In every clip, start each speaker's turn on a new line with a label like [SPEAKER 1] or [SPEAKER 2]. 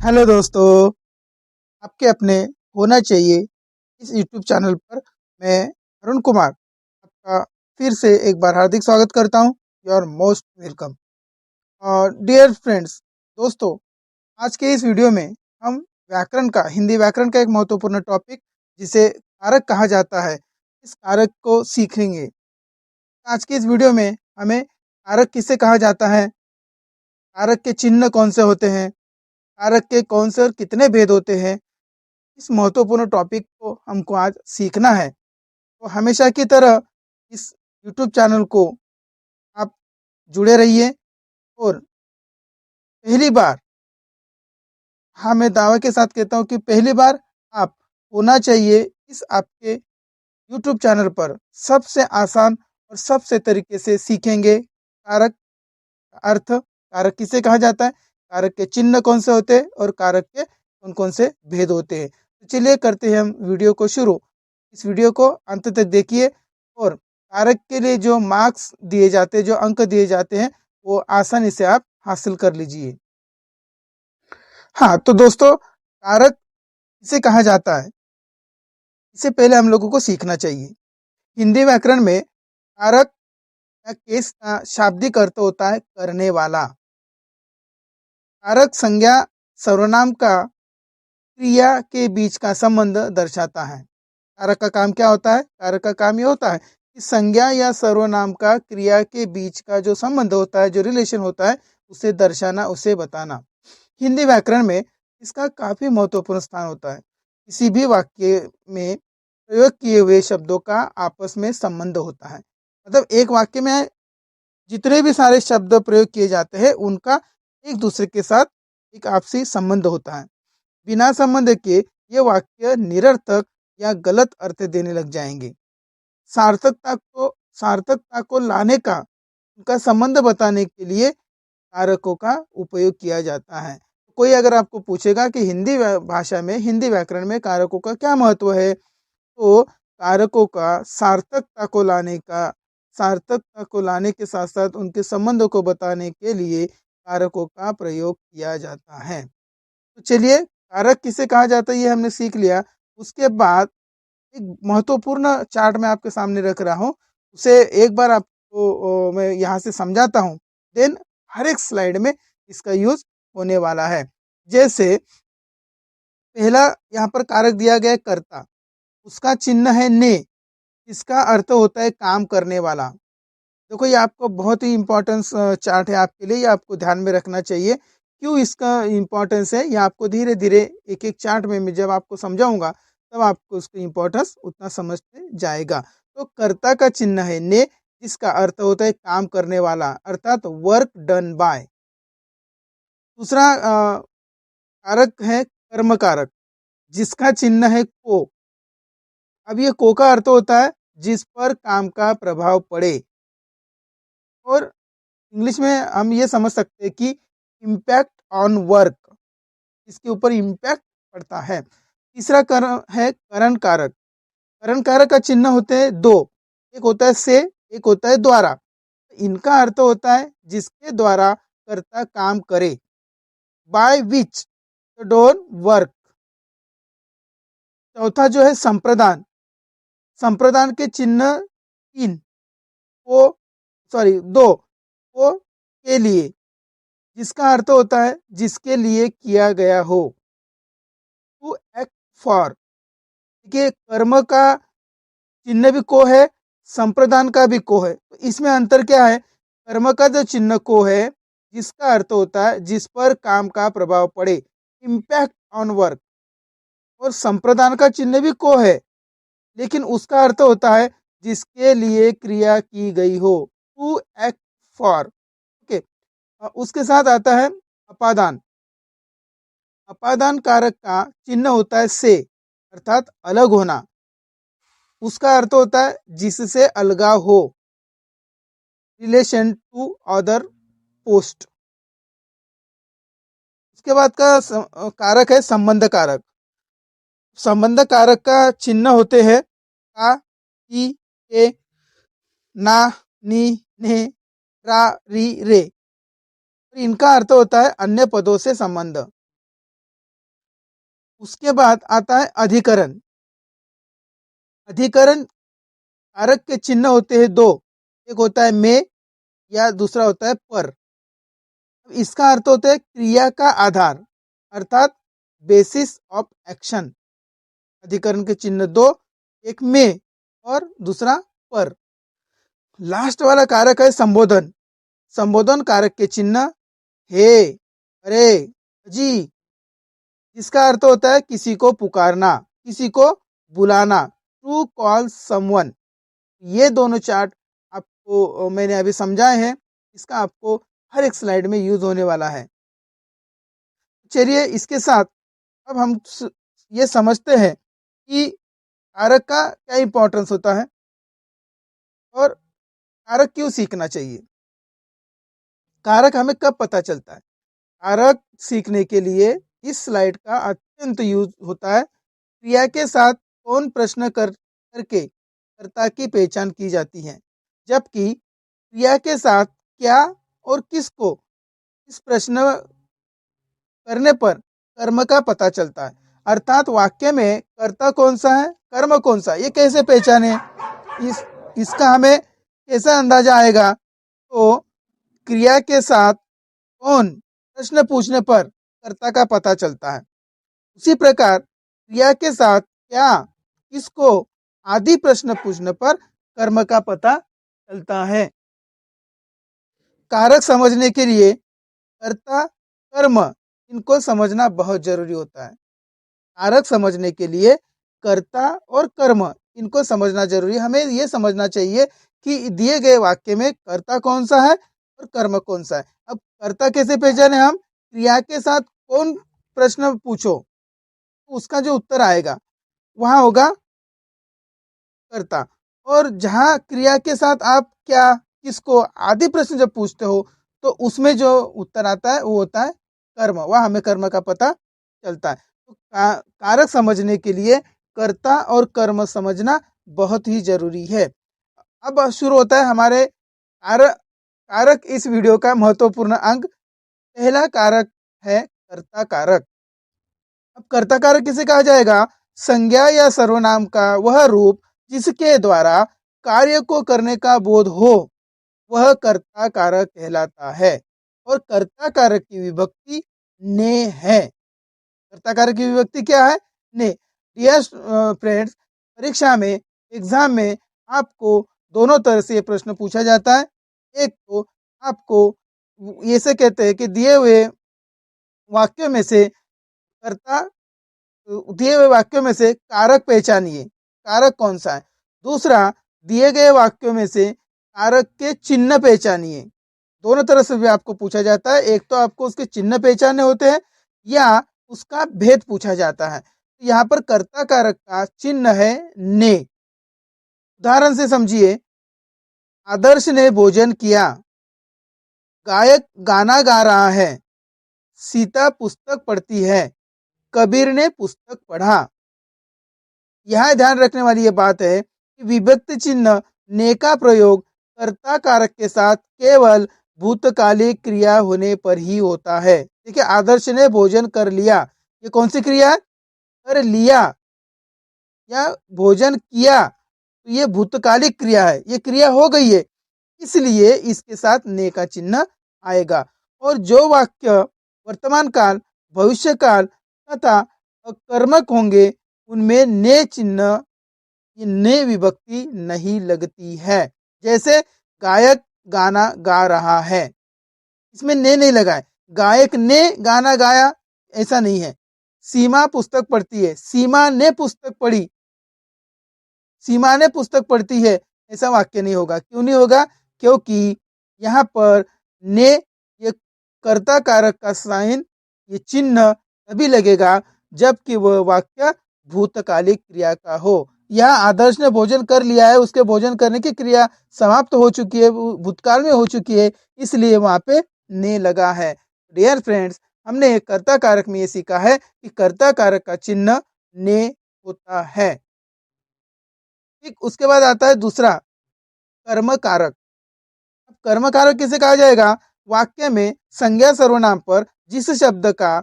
[SPEAKER 1] Hello दोस्तों, आपके अपने होना चाहिए इस यूट्यूब चैनल पर मैं अरुण कुमार आपका फिर से एक बार हार्दिक स्वागत करता हूं। You are most welcome. Dear friends, दोस्तों, आज के इस वीडियो में हम हिंदी व्याकरण का एक महत्वपूर्ण टॉपिक जिसे कारक कहा जाता है, इस कारक को सीखेंगे। आज के इस वीडियो में हमें कारक किसे कहा जाता है, कारक के चिन्ह कौन से होते हैं, कारक के कौन से और कितने भेद होते हैं, इस महत्वपूर्ण टॉपिक को हमको आज सीखना है। तो हमेशा की तरह इस यूट्यूब चैनल को आप जुड़े रहिए। और पहली बार, हाँ, मैं दावे के साथ कहता हूँ कि पहली बार आप होना चाहिए इस आपके यूट्यूब चैनल पर सबसे आसान और सबसे तरीके से सीखेंगे कारक का अर्थ, कारक किसे कहा जाता है, कारक के चिन्ह कौन से होते हैं और कारक के कौन कौन से भेद होते हैं। तो चलिए करते हैं हम वीडियो को शुरू। इस वीडियो को अंत तक देखिए और कारक के लिए जो मार्क्स दिए जाते हैं, जो अंक दिए जाते हैं, वो आसानी से आप हासिल कर लीजिए। हाँ, तो दोस्तों, कारक किसे कहा जाता है, इससे पहले हम लोगों को सीखना चाहिए। हिंदी व्याकरण में कारक या केस का शाब्दिक अर्थ होता है करने वाला। कारक संज्ञा सर्वनाम का क्रिया के बीच का संबंध दर्शाता है। कारक का काम क्या होता है, कारक का काम ये होता है कि संज्ञा या सर्वनाम का क्रिया के बीच का जो संबंध होता है, जो रिलेशन होता है, उसे दर्शाना, उसे बताना। हिंदी व्याकरण में इसका काफी महत्वपूर्ण स्थान होता है। किसी भी वाक्य में प्रयोग किए हुए शब्दों का आपस में संबंध होता है। मतलब एक वाक्य में जितने भी सारे शब्द प्रयोग किए जाते हैं, उनका एक दूसरे के साथ एक आपसी संबंध होता है। बिना संबंध के ये वाक्य निरर्थक या गलत अर्थ देने लग जाएंगे। सार्थकता को लाने का, उनका संबंध बताने के लिए कारकों का उपयोग किया जाता है। कोई अगर आपको पूछेगा कि भाषा में, हिंदी व्याकरण में कारकों का क्या महत्व है, तो कारकों का सार्थकता को लाने के साथ साथ उनके संबंधों को बताने के लिए कारकों का प्रयोग किया जाता है। तो चलिए, कारक किसे कहा जाता है ये हमने सीख लिया। उसके बाद एक महत्वपूर्ण चार्ट मैं आपके सामने रख रहा हूँ, उसे एक बार आपको मैं यहाँ से समझाता हूँ। देन हर एक स्लाइड में इसका यूज होने वाला है। जैसे पहला यहाँ पर कारक दिया गया है कर्ता, उसका चिन्ह है ने, इसका अर्थ होता है काम करने वाला। देखो, ये आपको बहुत ही इम्पोर्टेंस चार्ट है आपके लिए, ये आपको ध्यान में रखना चाहिए। क्यों इसका इम्पोर्टेंस है, ये आपको धीरे धीरे एक एक चार्ट में मैं जब आपको समझाऊंगा तब आपको उसकी इम्पोर्टेंस उतना समझते जाएगा। तो कर्ता का चिन्ह है ने, जिसका अर्थ होता है काम करने वाला, अर्थात वर्क डन बाय। दूसरा कारक है कर्म कारक, जिसका चिन्ह है को। अब ये को का अर्थ होता है जिस पर काम का प्रभाव पड़े, और इंग्लिश में हम ये समझ सकते हैं कि इम्पैक्ट ऑन वर्क, इसके ऊपर इम्पैक्ट पड़ता है। तीसरा है करण कारक। करण कारक का चिन्ह होते हैं दो, एक होता है से, एक होता है द्वारा। इनका अर्थ होता है जिसके द्वारा कर्ता काम करे, by which the done work. चौथा जो है संप्रदान, संप्रदान के चिन्ह तीन, को दो, को के लिए, जिसका अर्थ होता है जिसके लिए किया गया हो, टू एक्ट फॉर। देखिए, कर्म का चिन्ह भी को है, संप्रदान का भी को है, तो इसमें अंतर क्या है। कर्म का जो चिन्ह को है, जिसका अर्थ होता है जिस पर काम का प्रभाव पड़े, इम्पैक्ट ऑन वर्क। और संप्रदान का चिन्ह भी को है, लेकिन उसका अर्थ होता है जिसके लिए क्रिया की गई हो, टू एक्ट फॉर। ओके, उसके साथ आता है अपादान। अपादान कारक का चिन्ह होता है से, अर्थात अलग होना। उसका अर्थ होता है जिससे अलगाव हो, रिलेशन टू अदर पोस्ट। उसके बाद का कारक है संबंध कारक। संबंध कारक का चिन्ह होते हैं का, की, के, ना, नी, ने, रा, री, रे। इनका अर्थ होता है अन्य पदों से संबंध। उसके बाद आता है अधिकरण। अधिकरण कारक के चिन्ह होते हैं दो, एक होता है में या दूसरा होता है पर। इसका अर्थ होता है क्रिया का आधार, अर्थात बेसिस ऑफ एक्शन। अधिकरण के चिन्ह दो, एक में और दूसरा पर। लास्ट वाला कारक है संबोधन। संबोधन कारक के चिन्ह हे, अरे, जी। इसका अर्थ होता है किसी को पुकारना, किसी को बुलाना, टू कॉल समवन। ये दोनों चार्ट आपको मैंने अभी समझाए हैं, इसका आपको हर एक स्लाइड में यूज होने वाला है। चलिए इसके साथ अब हम ये समझते हैं कि कारक का क्या इंपॉर्टेंस होता है और कारक क्यों सीखना चाहिए। कारक हमें कब पता चलता है? कारक सीखने के लिए इस स्लाइड का अत्यंत यूज होता है। क्रिया के साथ कौन प्रश्न करके कर्ता की पहचान की जाती है, जबकि क्रिया के साथ क्या और किसको इस प्रश्न करने पर कर्म का पता चलता है। अर्थात वाक्य में कर्ता कौन सा है, कर्म कौन सा है, ये कैसे पहचाने, इसका हमें कैसा अंदाजा आएगा। तो क्रिया के साथ कौन प्रश्न पूछने पर कर्ता का पता चलता है, उसी प्रकार क्रिया के साथ क्या किसको आदि प्रश्न पूछने पर कर्म का पता चलता है। कारक समझने के लिए कर्ता, कर्म, इनको समझना बहुत जरूरी होता है। कारक समझने के लिए कर्ता और कर्म इनको समझना जरूरी है। हमें यह समझना चाहिए कि दिए गए वाक्य में कर्ता कौन सा है और कर्म कौन सा है। अब कर्ता कैसे पहचाने हम? क्रिया के साथ कौन प्रश्न पूछो, उसका जो उत्तर आएगा वहां होगा कर्ता। और जहां क्रिया के साथ आप क्या किसको आदि प्रश्न जब पूछते हो तो उसमें जो उत्तर आता है वो होता है कर्म, वह हमें कर्म का पता चलता है। तो कारक समझने के लिए कर्ता और कर्म समझना बहुत ही जरूरी है। अब शुरू होता है हमारे कारक इस वीडियो का महत्वपूर्ण अंग। पहला कारक है कर्ता कारक। अब कर्ता कारक किसे कहा जाएगा? संज्ञा या सर्वनाम का वह रूप जिसके द्वारा कार्य को करने का बोध हो, वह कर्ता कारक कहलाता है। और कर्ता कारक की विभक्ति ने है। कर्ता कारक की विभक्ति क्या है? ने। डियर फ्रेंड्स, परीक्षा में, एग्जाम में आपको दोनों तरह से ये प्रश्न पूछा जाता है। एक तो आपको ऐसे कहते हैं कि दिए हुए वाक्यों में से कर्ता, दिए हुए वाक्यों में से कारक पहचानिए, कारक कौन सा है। दूसरा, दिए गए वाक्यों में से कारक के चिन्ह पहचानिए। दोनों तरह से भी आपको पूछा जाता है। एक तो आपको उसके चिन्ह पहचानने होते हैं या उसका भेद पूछा जाता है। तो यहाँ पर कर्ता कारक का चिन्ह है ने। उदाहरण से समझिए, आदर्श ने भोजन किया, गायक गाना गा रहा है, सीता पुस्तक पढ़ती है, कबीर ने पुस्तक पढ़ा। यहाँ ध्यान रखने वाली ये बात है कि विभक्ति चिन्ह ने का प्रयोग कर्ता कारक के साथ केवल भूतकालिक क्रिया होने पर ही होता है। देखिए, आदर्श ने भोजन कर लिया, ये कौन सी क्रिया है? कर लिया या भोजन किया, तो ये भूतकालिक क्रिया है, ये क्रिया हो गई है, इसलिए इसके साथ ने का चिन्ह आएगा। और जो वाक्य वर्तमान काल, भविष्य काल तथा कर्मक होंगे उनमें ने चिन्ह, ये ने विभक्ति नहीं लगती है। जैसे गायक गाना गा रहा है, इसमें ने नहीं लगा है। गायक ने गाना गाया, ऐसा नहीं है। सीमा पुस्तक पढ़ती है, सीमा ने पुस्तक पढ़ी, सीमा ने पुस्तक पढ़ती है, ऐसा वाक्य नहीं होगा। क्यों नहीं होगा? क्योंकि यहाँ पर ने, ये कर्ता कारक का साइन, ये चिन्ह तभी लगेगा जबकि वह वाक्य भूतकालिक क्रिया का हो। यहाँ आदर्श ने भोजन कर लिया है, उसके भोजन करने की क्रिया समाप्त हो चुकी है, भूतकाल में हो चुकी है, इसलिए वहां पे ने लगा है। डियर फ्रेंड्स, हमने कर्ता कारक में ये सीखा है कि कर्ता कारक का चिन्ह ने होता है। ठीक, उसके बाद आता है दूसरा, कर्म कारक। कर्म कारक किसे कहा जाएगा? वाक्य में संज्ञा सर्वनाम पर जिस शब्द का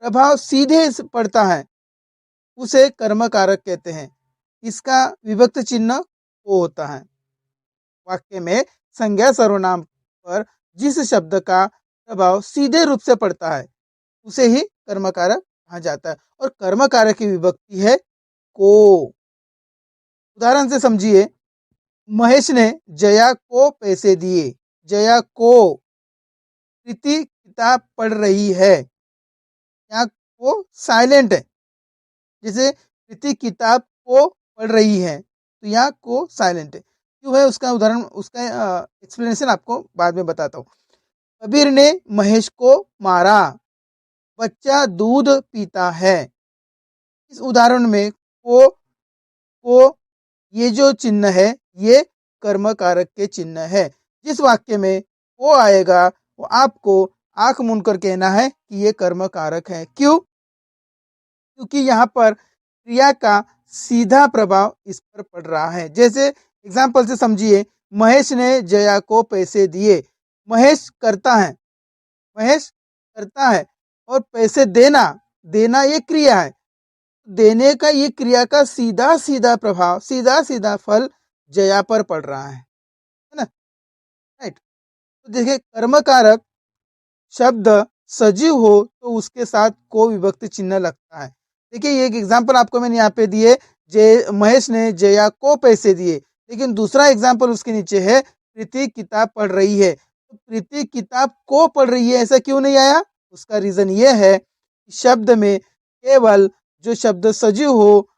[SPEAKER 1] प्रभाव सीधे पड़ता है उसे कर्म कारक कहते हैं। इसका विभक्त चिन्ह को होता है। वाक्य में संज्ञा सर्वनाम पर जिस शब्द का प्रभाव सीधे रूप से पड़ता है उसे ही कर्म कारक कहा जाता है। और कर्म कारक की विभक्ति है को। उदाहरण से समझिए, महेश ने जया को पैसे दिए। जया को, प्रीति किताब पढ़ रही है। यहाँ को साइलेंट है। जैसे प्रीति किताब को पढ़ रही है तो यहाँ को साइलेंट है। क्यों है उसका उदाहरण, उसका एक्सप्लेनेशन आपको बाद में बताता हूँ। कबीर ने महेश को मारा। बच्चा दूध पीता है। इस उदाहरण में को ये जो चिन्ह है ये कर्म कारक के चिन्ह है। जिस वाक्य में वो आएगा वो आपको आंख मूंद कर कहना है कि ये कर्म कारक है। क्यों? क्योंकि यहाँ पर क्रिया का सीधा प्रभाव इस पर पड़ रहा है। जैसे एग्जाम्पल से समझिए, महेश ने जया को पैसे दिए। महेश करता है, महेश करता है और पैसे देना, देना ये क्रिया है। देने का ये क्रिया का सीधा सीधा प्रभाव, सीधा सीधा फल जया पर पड़ रहा है ना? राइट। तो देखिए, कर्म कारक शब्द सजीव हो तो उसके साथ को विभक्ति चिन्ह लगता है। देखिए, ये एक एग्जाम्पल आपको मैंने यहाँ पे दिए, महेश ने जया को पैसे दिए। लेकिन दूसरा एग्जाम्पल उसके नीचे है, प्रीति किताब पढ़ रही है। तो प्रीति किताब को पढ़ रही है ऐसा क्यों नहीं आया? उसका रीजन ये है कि शब्द में केवल जो शब्द सजीव हो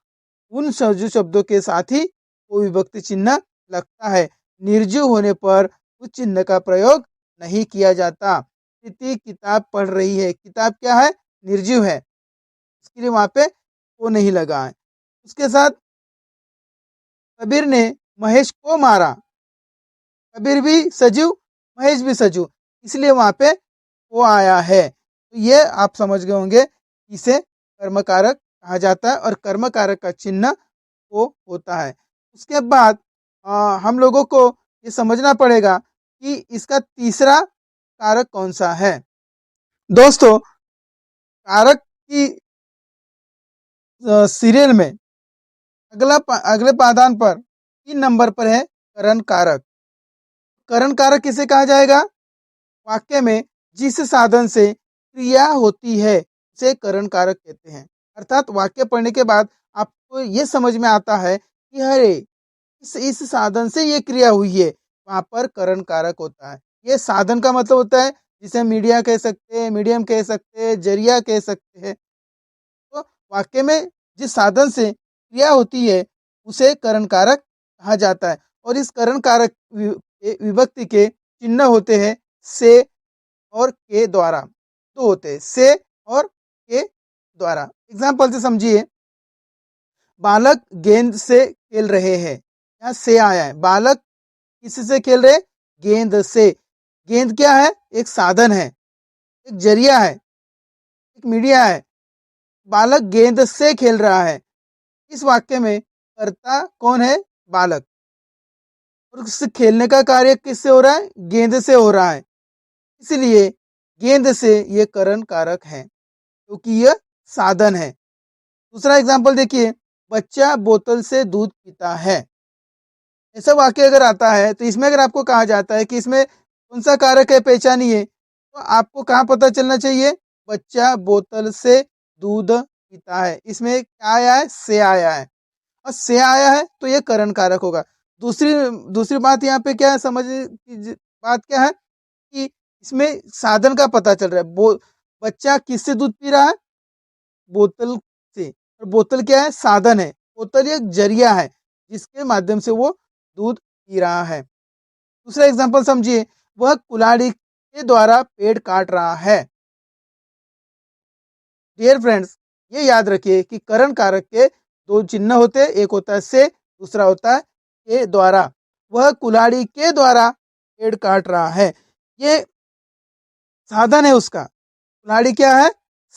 [SPEAKER 1] उन सजीव शब्दों के साथ ही वो विभक्ति चिन्ह लगता है। निर्जीव होने पर उस चिन्ह का प्रयोग नहीं किया जाता। प्रीति किताब पढ़ रही है, किताब क्या है? निर्जीव है, इसके लिए वहां पे वो नहीं लगा है। उसके साथ कबीर ने महेश को मारा। कबीर भी सजीव, महेश भी सजीव, इसलिए वहां पे वो आया है। तो ये आप समझ गए होंगे, इसे कर्म कारक कहा जाता है और कर्म कारक का चिन्ह वो होता है। उसके बाद हम लोगों को ये समझना पड़ेगा कि इसका तीसरा कारक कौन सा है। दोस्तों, कारक की सीरियल में अगले पादान पर 3 नंबर पर है करण कारक। करण कारक किसे कहा जाएगा? वाक्य में जिस साधन से क्रिया होती है उसे करण कारक कहते हैं। अर्थात वाक्य पढ़ने के बाद आपको ये समझ में आता है कि अरे इस साधन से ये क्रिया हुई है, वहां पर करण कारक होता है। ये साधन का मतलब होता है जिसे मीडिया कह सकते हैं, मीडियम कह सकते हैं, जरिया कह सकते हैं। तो वाक्य में जिस साधन से क्रिया होती है उसे करण कारक कहा जाता है। और इस करण कारक विभक्ति के चिन्ह होते हैं से और के द्वारा। तो होते हैं से और के द्वारा। एग्जाम्पल से समझिए, बालक गेंद से खेल रहे हैं। यहाँ से आया है। बालक किससे खेल रहे? गेंद से। गेंद क्या है? एक साधन है, एक जरिया है, एक मीडिया है। बालक गेंद से खेल रहा है। इस वाक्य में कर्ता कौन है? बालक। और उससे खेलने का कार्य किससे हो रहा है? गेंद से हो रहा है। इसलिए गेंद से ये करण कारक है क्योंकि यह साधन है। दूसरा एग्जाम्पल देखिए, बच्चा बोतल से दूध पीता है। ऐसा वाक्य अगर आता है तो इसमें अगर आपको कहा जाता है कि इसमें कौन सा कारक है पहचानिए, तो आपको कहाँ पता चलना चाहिए? बच्चा बोतल से दूध पीता है। इसमें क्या आया है? से आया है। और से आया है तो ये करण कारक होगा। दूसरी दूसरी बात यहाँ पे क्या है, समझ की बात क्या है कि इसमें साधन का पता चल रहा है। बच्चा किससे दूध पी रहा है? बोतल से। और बोतल क्या है? साधन है। बोतल एक जरिया है जिसके माध्यम से वो दूध पी रहा है। दूसरा एग्जांपल समझिए, वह कुल्हाड़ी के द्वारा पेड़ काट रहा है। डियर फ्रेंड्स, ये याद रखिए कि करण कारक के दो चिन्ह होते हैं, एक होता है से, दूसरा होता है के द्वारा। वह कुल्हाड़ी के द्वारा पेड़ काट रहा है, ये साधन है उसका। कुल्हाड़ी क्या है?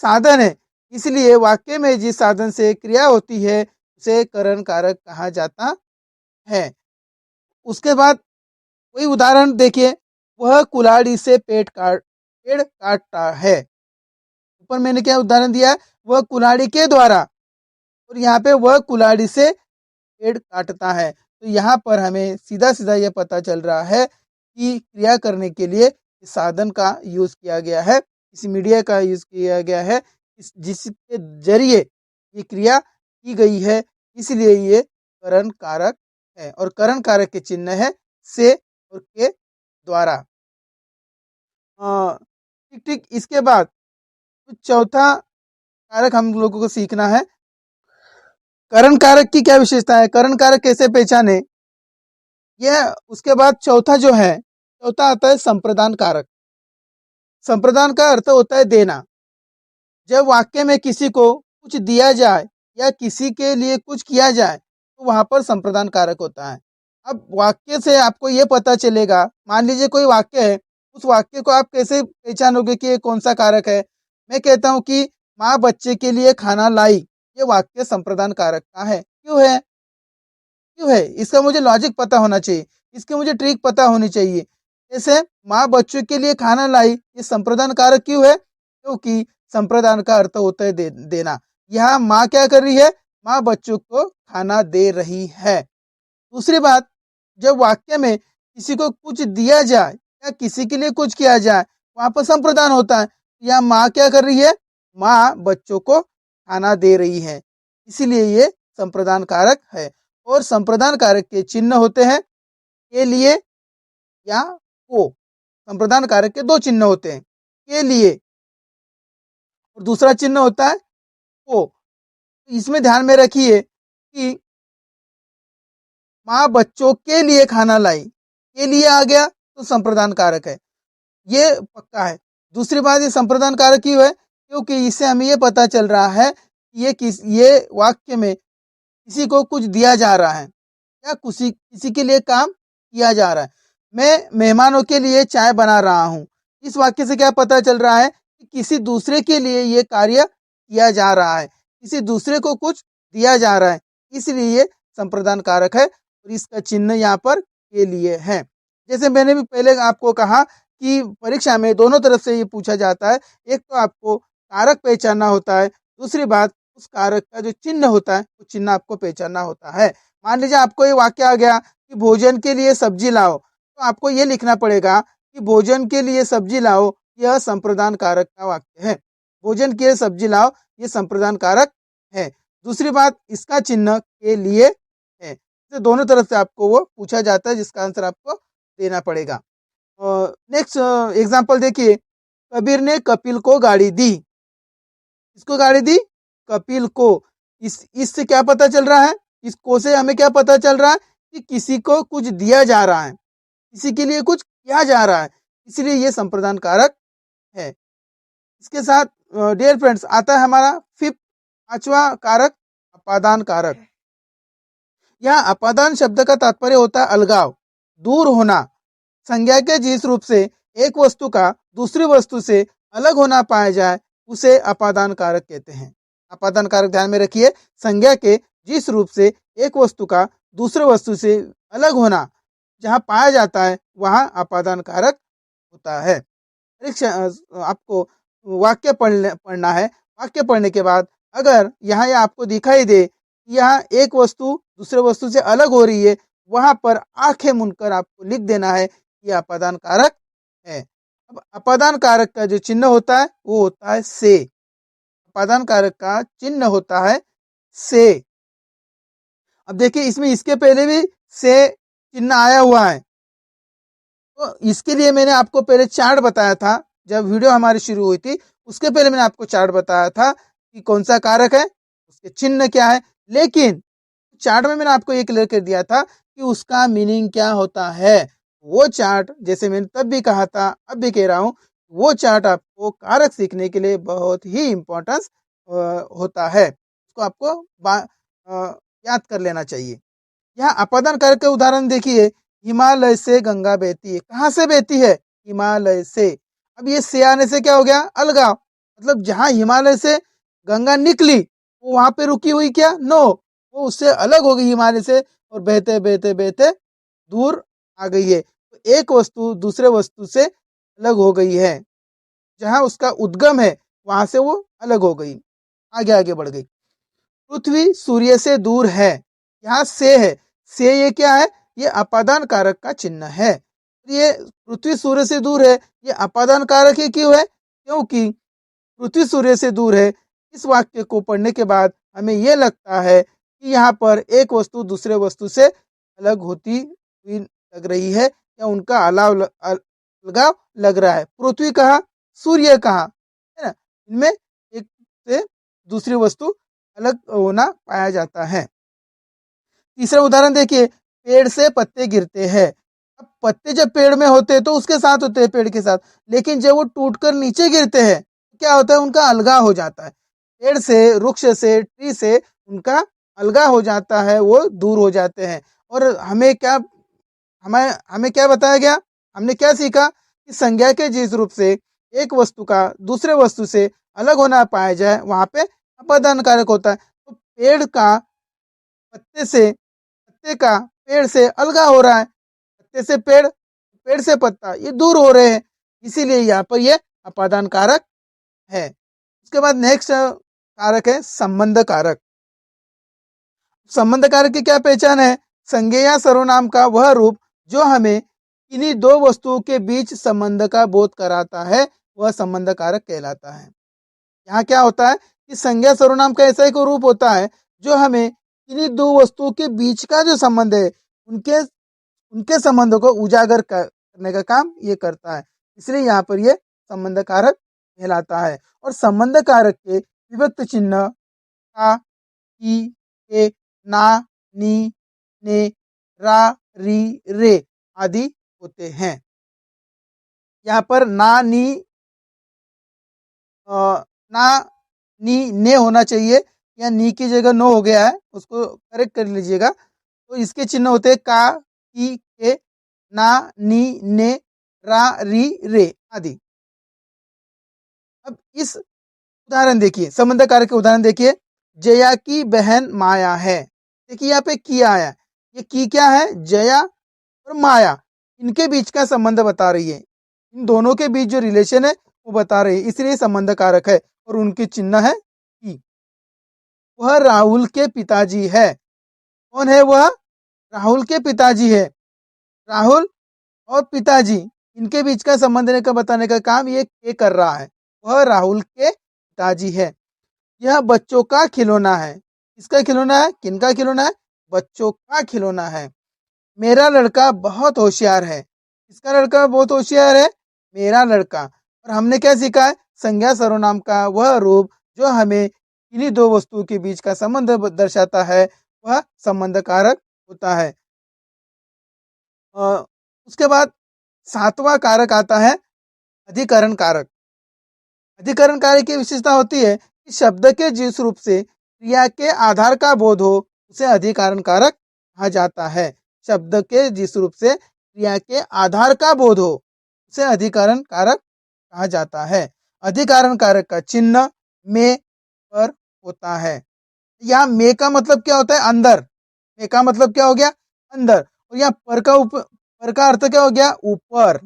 [SPEAKER 1] साधन है। इसलिए वाक्य में जिस साधन से क्रिया होती है उसे करण कारक कहा जाता है। उसके बाद कोई उदाहरण देखिए, वह कुल्हाड़ी से पेड़ काटता है। ऊपर मैंने क्या उदाहरण दिया? वह कुल्हाड़ी के द्वारा और यहाँ पे वह कुल्हाड़ी से पेड़ काटता है। तो यहाँ पर हमें सीधा सीधा ये पता चल रहा है कि क्रिया करने के लिए इस साधन का यूज़ किया गया है, इस मीडिया का यूज़ किया गया है, जिसके जरिए ये क्रिया की गई है, इसलिए ये करण कारक है और करण कारक के चिन्ह है से और के द्वारा। ठीक ठीक, इसके बाद चौथा कारक हम लोगों को सीखना है। करण कारक की क्या विशेषता है, करण कारक कैसे पहचाने, यह उसके बाद चौथा जो है, चौथा आता है संप्रदान कारक। संप्रदान का अर्थ होता है देना। जब वाक्य में किसी को कुछ दिया जाए या किसी के लिए कुछ किया जाए तो वहां पर संप्रदान कारक होता है। अब वाक्य से आपको ये पता चलेगा, मान लीजिए कोई वाक्य है, उस वाक्य को आप कैसे पहचानोगे कि ये कौन सा कारक है। मैं कहता हूँ कि माँ बच्चे के लिए खाना लाई, ये वाक्य संप्रदान कारक का है। क्यों है, क्यों है, इसका मुझे लॉजिक पता होना चाहिए, इसकी मुझे ट्रिक पता होनी चाहिए। जैसे माँ बच्चों के लिए खाना लाई, ये संप्रदान कारक क्यों है, क्योंकि संप्रदान का अर्थ होता है देना। यहाँ माँ क्या कर रही है, माँ बच्चों को खाना दे रही है। दूसरी बात, जब वाक्य में किसी को कुछ दिया जाए या किसी के लिए कुछ किया जाए, वहां पर संप्रदान होता है। यहाँ माँ क्या कर रही है, माँ बच्चों को खाना दे रही है, इसीलिए ये संप्रदान कारक है। और संप्रदान कारक के चिन्ह होते हैं के लिए या को। संप्रदान कारक के दो चिन्ह होते हैं, के लिए और दूसरा चिन्ह होता है को। इसमें ध्यान में रखिए कि माँ बच्चों के लिए खाना लाई, के लिए आ गया तो संप्रदान कारक है, ये पक्का है। दूसरी बात, ये संप्रदान कारक क्यों है, क्योंकि इससे हमें ये पता चल रहा है कि ये वाक्य में किसी को कुछ दिया जा रहा है या किसी के लिए काम किया जा रहा है। मैं मेहमानों के लिए चाय बना रहा हूँ, इस वाक्य से क्या पता चल रहा है कि किसी दूसरे के लिए ये कार्य किया जा रहा है, किसी दूसरे को कुछ दिया जा रहा है, इसलिए ये संप्रदान कारक है और इसका चिन्ह यहाँ पर के लिए है। जैसे मैंने भी पहले आपको कहा कि परीक्षा में दोनों तरफ से ये पूछा जाता है, एक तो आपको कारक पहचानना होता है, दूसरी बात उस कारक का जो चिन्ह होता है वो चिन्ह आपको पहचानना होता है। मान लीजिए आपको ये वाक्य आ गया कि भोजन के लिए सब्जी लाओ, तो आपको ये लिखना पड़ेगा कि भोजन के लिए सब्जी लाओ, यह संप्रदान कारक का वाक्य है। भोजन के लिए सब्जी लाओ, ये संप्रदान कारक है। दूसरी बात, इसका चिन्ह के लिए है। तो दोनों तरफ से आपको वो पूछा जाता है, जिसका आंसर आपको देना पड़ेगा। नेक्स्ट एग्जाम्पल देखिए, कबीर ने कपिल को गाड़ी दी, किसको गाड़ी दी, कपिल को। इससे क्या पता चल रहा है, इस को से हमें क्या पता चल रहा है कि किसी को कुछ दिया जा रहा है, किसी के लिए कुछ किया जा रहा है, इसलिए ये संप्रदान कारक है। इसके साथ डियर फ्रेंड्स आता है हमारा फिफ्थ, पांचवा कारक, अपादान कारक। यह अपादान शब्द का तात्पर्य होता है अलगाव, दूर होना। संज्ञा के जिस रूप से एक वस्तु का दूसरी वस्तु से अलग होना पाया जाए उसे अपादान कारक कहते हैं। अपादान कारक ध्यान में रखिए, संज्ञा के जिस रूप से एक वस्तु का दूसरे वस्तु से अलग होना जहाँ पाया जाता है वहाँ अपादान कारक होता है। आपको वाक्य पढ़ना है। वाक्य पढ़ने के बाद अगर यहाँ आपको दिखाई दे कि यहाँ एक वस्तु दूसरे वस्तु से अलग हो रही है, वहां पर आंखें मुनकर आपको लिख देना है कि अपादान कारक है। अब अपादान कारक का जो चिन्ह होता है वो होता है से। अपादान कारक का चिन्ह होता है से। अब देखिए इसमें इसके पहले भी से चिन्ह आया हुआ है, तो इसके लिए मैंने आपको पहले चार्ट बताया था, जब वीडियो हमारी शुरू हुई थी उसके पहले मैंने आपको चार्ट बताया था कि कौन सा कारक है, उसके चिन्ह क्या है। लेकिन चार्ट में मैंने आपको ये क्लियर कर दिया था कि उसका मीनिंग क्या होता है। वो चार्ट जैसे मैंने तब भी कहा था, अब भी कह रहा हूँ, वो चार्ट आपको कारक सीखने के लिए बहुत ही इम्पोर्टेंस होता है, उसको आपको याद कर लेना चाहिए। यहाँ अपादान कारक के उदाहरण देखिए, हिमालय से गंगा बहती है, कहाँ से बहती है, हिमालय से। अब ये से आने से क्या हो गया, अलगाव, मतलब जहाँ हिमालय से गंगा निकली वो वहां पे रुकी हुई क्या, नो, वो उससे अलग हो गई हिमालय से और बहते बहते बहते दूर आ गई है। तो एक वस्तु दूसरे वस्तु से अलग हो गई है, जहां उसका उद्गम है वहां से वो अलग हो गई, आगे आगे बढ़ गई। पृथ्वी सूर्य से दूर है, यहाँ से है, से ये क्या है, ये अपादान कारक का चिन्ह है। ये पृथ्वी सूर्य से दूर है, ये अपादान कारक ही क्यों है, क्योंकि पृथ्वी सूर्य से दूर है। इस वाक्य को पढ़ने के बाद हमें यह लगता है कि यहाँ पर एक वस्तु दूसरे वस्तु से अलग होती हुई लग रही है, या उनका अलगाव लग रहा है। पृथ्वी कहाँ, सूर्य कहाँ, है ना, इनमें एक से दूसरी वस्तु अलग होना पाया जाता है। तीसरा उदाहरण देखिए, पेड़ से पत्ते गिरते हैं। अब पत्ते जब पेड़ में होते हैं तो उसके साथ होते हैं, पेड़ के साथ, लेकिन जब वो टूटकर नीचे गिरते हैं क्या होता है, उनका अलगाव हो जाता है। पेड़ से, वृक्ष से, ट्री से उनका अलगाव हो जाता है, वो दूर हो जाते हैं। और हमें हमें क्या बताया गया, हमने क्या सीखा कि संज्ञा के जिस रूप से एक वस्तु का दूसरे वस्तु से अलग होना पाया जाए, वहां पे अपादान कारक होता है। तो पेड़ का पत्ते का पेड़ से अलगा हो रहा है, पत्ते से पेड़, पेड़ से पत्ता, ये दूर हो रहे हैं, इसीलिए यहाँ पर ये अपादान कारक है। उसके बाद नेक्स्ट कारक है संबंध कारक। संबंध कारक की क्या पहचान है, संज्ञा या सर्वनाम का वह रूप जो हमें इन्हीं दो वस्तुओं के बीच संबंध का बोध कराता है, वह संबंध कारक कहलाता है। यहाँ क्या होता है कि संज्ञा सर्वनाम का ऐसा एक रूप होता है जो हमें इन्हीं दो वस्तुओं के बीच का जो संबंध है, उनके उनके संबंधों को उजागर करने का काम ये करता है, इसलिए यहाँ पर ये संबंध कारक कहलाता है। और संबंध कारक के विभक्त चिन्ह का, की, के, ना, नी, ने, रा, री, रे आदि होते हैं। यहाँ पर ना, नी, ना, नी, ने होना चाहिए, या नी की जगह नो हो गया है, उसको करेक्ट कर लीजिएगा। तो इसके चिन्ह होते हैं का, की, के, ना, नी, ने, रा, री, रे आदि। अब इस उदाहरण देखिए, संबंध कारक के उदाहरण देखिए। जया की बहन माया है। देखिए यहाँ पे की आया, ये की क्या है, जया और माया, इनके बीच का संबंध बता रही है, इन दोनों के बीच जो रिलेशन है वो बता रही है, इसलिए संबंध कारक है। और उनके चिन्ह है की। वह राहुल के पिताजी है। कौन है वह, राहुल के पिताजी है। राहुल और पिताजी, इनके बीच का संबंध का बताने का काम ये कर रहा है। वह राहुल के पिताजी है। यह बच्चों का खिलौना है। किसका खिलौना है, किनका खिलौना है, बच्चों का खिलौना है। मेरा लड़का बहुत होशियार है। किसका लड़का बहुत होशियार है, मेरा लड़का। और हमने क्या सीखा है, संज्ञा सर्वनाम का वह रूप जो हमें इन्हीं दो वस्तुओं के बीच का संबंध दर्शाता है, वह संबंध कारक होता है। उसके बाद सातवां कारक आता है अधिकरण कारक। अधिकरण कारक की विशेषता होती है कि शब्द के जिस रूप से क्रिया के आधार का बोध हो, उसे अधिकरण कारक कहा जाता है। शब्द के जिस रूप से क्रिया के आधार का बोध हो, उसे अधिकरण कारक कहा जाता है। अधिकरण कारक का चिन्ह में पर होता है। यहाँ में का मतलब क्या होता है, अंदर। में का मतलब क्या हो गया, अंदर। और यहाँ पर का अर्थ क्या हो गया, ऊपर।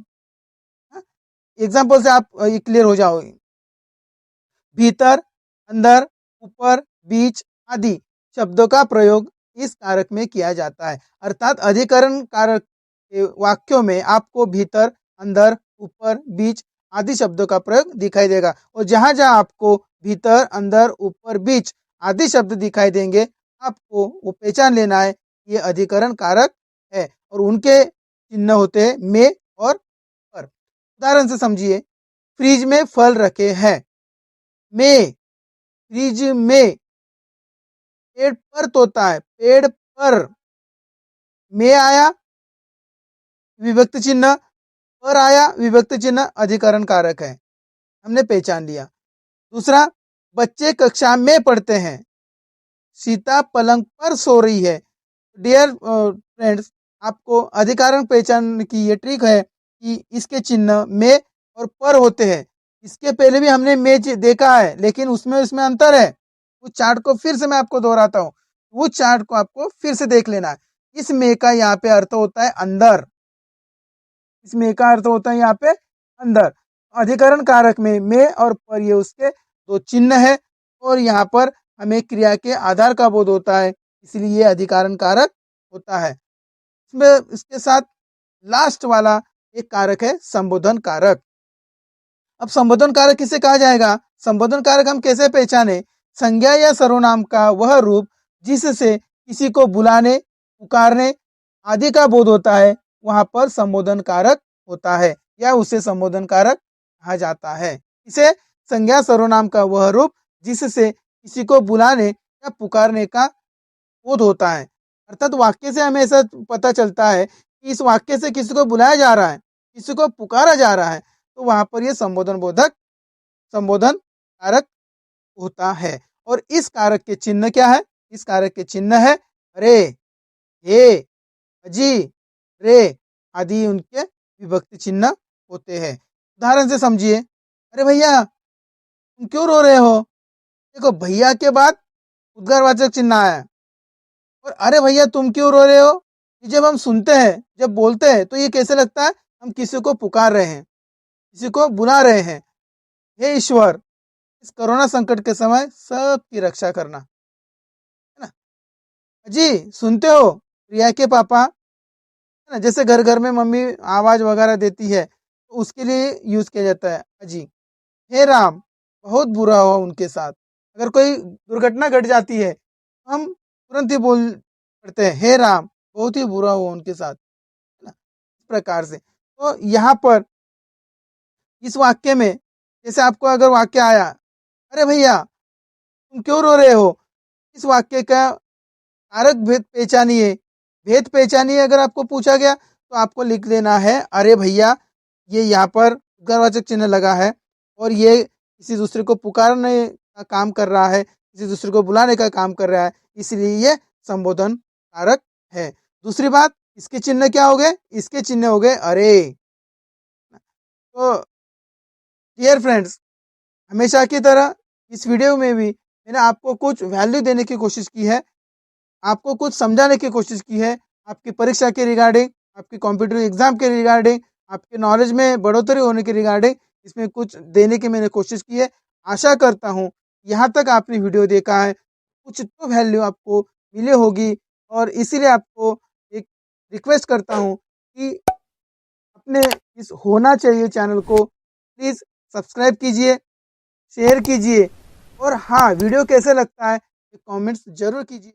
[SPEAKER 1] एग्जाम्पल से आप ये क्लियर हो जाओगे। भीतर, अंदर, ऊपर, बीच आदि शब्दों का प्रयोग इस कारक में किया जाता है। अर्थात अधिकरण कारक के वाक्यों में आपको भीतर, अंदर, ऊपर, बीच आदि शब्दों का प्रयोग दिखाई देगा। और जहां जहां आपको भीतर, अंदर, ऊपर, बीच आदि शब्द दिखाई देंगे, आपको वो पहचान लेना है ये अधिकरण कारक है। और उनके चिन्ह होते हैं में और पर। उदाहरण से समझिए, फ्रिज में फल रखे हैं। में, फ्रिज में। पेड़ पर तोता है, पेड़ पर। में आया विभक्त चिन्ह, पर आया विभक्त चिन्ह, अधिकरण कारक है, हमने पहचान लिया। दूसरा, बच्चे कक्षा में पढ़ते हैं। सीता पलंग पर सो रही है। डियर फ्रेंड्स, आपको अधिकरण पहचान की ये ट्रिक है कि इसके चिन्ह में और पर होते हैं। इसके पहले भी हमने में देखा है, लेकिन उसमें अंतर है। उस चार्ट को फिर से मैं आपको दोहराता हूँ, वो चार्ट को आपको फिर से देख लेना है। इस में का यहाँ पे अर्थ होता है अंदर। इस में का अर्थ होता है यहाँ पे अंदर। अधिकरण कारक में और पर ये उसके दो चिन्ह है। और यहाँ पर हमें क्रिया के आधार का बोध होता है, इसलिए ये अधिकारण कारक होता है। इसमें इसके साथ लास्ट वाला एक कारक है संबोधन कारक। अब संबोधन कारक किसे कहा जाएगा? संबोधन कारक हम कैसे पहचाने? संज्ञा या सर्वनाम का वह रूप जिससे किसी को बुलाने, पुकारने आदि का बोध होता है, वहां पर संबोधन कारक होता है या उसे संबोधन कारक कहा जाता है। इसे संज्ञा सर्वनाम का वह रूप जिससे किसी को बुलाने या पुकारने का बोध होता है। अर्थात वाक्य से हमें ऐसा पता चलता है कि इस वाक्य से किसी को बुलाया जा रहा है, किसी को पुकारा जा रहा है, तो वहां पर यह संबोधन बोधक संबोधन कारक होता है। और इस कारक के चिन्ह क्या है? इस कारक के चिन्ह है अरे, हे, अजी, रे आदि उनके विभक्ति चिन्ह होते हैं। उदाहरण से समझिए, अरे भैया तुम क्यों रो रहे हो? देखो भैया के बाद उद्गारवाचक चिन्ह आया और अरे भैया तुम क्यों रो रहे हो, ये जब हम सुनते हैं, जब बोलते हैं तो ये कैसे लगता है? हम किसी को पुकार रहे हैं, किसी को बुला रहे हैं। हे ईश्वर, इस कोरोना संकट के समय सबकी रक्षा करना, है ना? जी सुनते हो? प्रिया के पापा, है ना, जैसे घर घर में मम्मी आवाज वगैरह देती है तो उसके लिए यूज किया जाता है अजी। हे राम, बहुत बुरा हुआ उनके साथ। अगर कोई दुर्घटना घट जाती है तो हम तुरंत ही बोल पड़ते हैं हे राम, बहुत ही बुरा हुआ उनके साथ, है ना? इस प्रकार से तो यहाँ पर इस वाक्य में जैसे आपको अगर वाक्य आया, अरे भैया तुम क्यों रो रहे हो, इस वाक्य का कारक भेद पहचानिए। भेद पहचानिए अगर आपको पूछा गया तो आपको लिख देना है अरे भैया, ये यहाँ पर उद्गारवाचक चिन्ह लगा है और ये किसी दूसरे को पुकारने का काम कर रहा है, किसी दूसरे को बुलाने का काम कर रहा है, इसलिए ये संबोधन कारक है। दूसरी बात, इसके चिन्ह क्या हो गए? इसके चिन्ह हो गए अरे। तो डियर फ्रेंड्स, हमेशा की तरह इस वीडियो में भी मैंने आपको कुछ वैल्यू देने की कोशिश की है, आपको कुछ समझाने की कोशिश की है, आपकी परीक्षा के रिगार्डिंग, आपकी कॉम्पिटिटिव एग्जाम के रिगार्डिंग, आपके नॉलेज में बढ़ोतरी होने के रिगार्डिंग इसमें कुछ देने की मैंने कोशिश की है। आशा करता हूँ यहाँ तक आपने वीडियो देखा है, कुछ तो वैल्यू आपको मिली होगी और इसीलिए आपको एक रिक्वेस्ट करता हूँ कि अपने इस होना चाहिए चैनल को प्लीज़ सब्सक्राइब कीजिए, शेयर कीजिए और हाँ, वीडियो कैसे लगता है कमेंट्स जरूर कीजिए।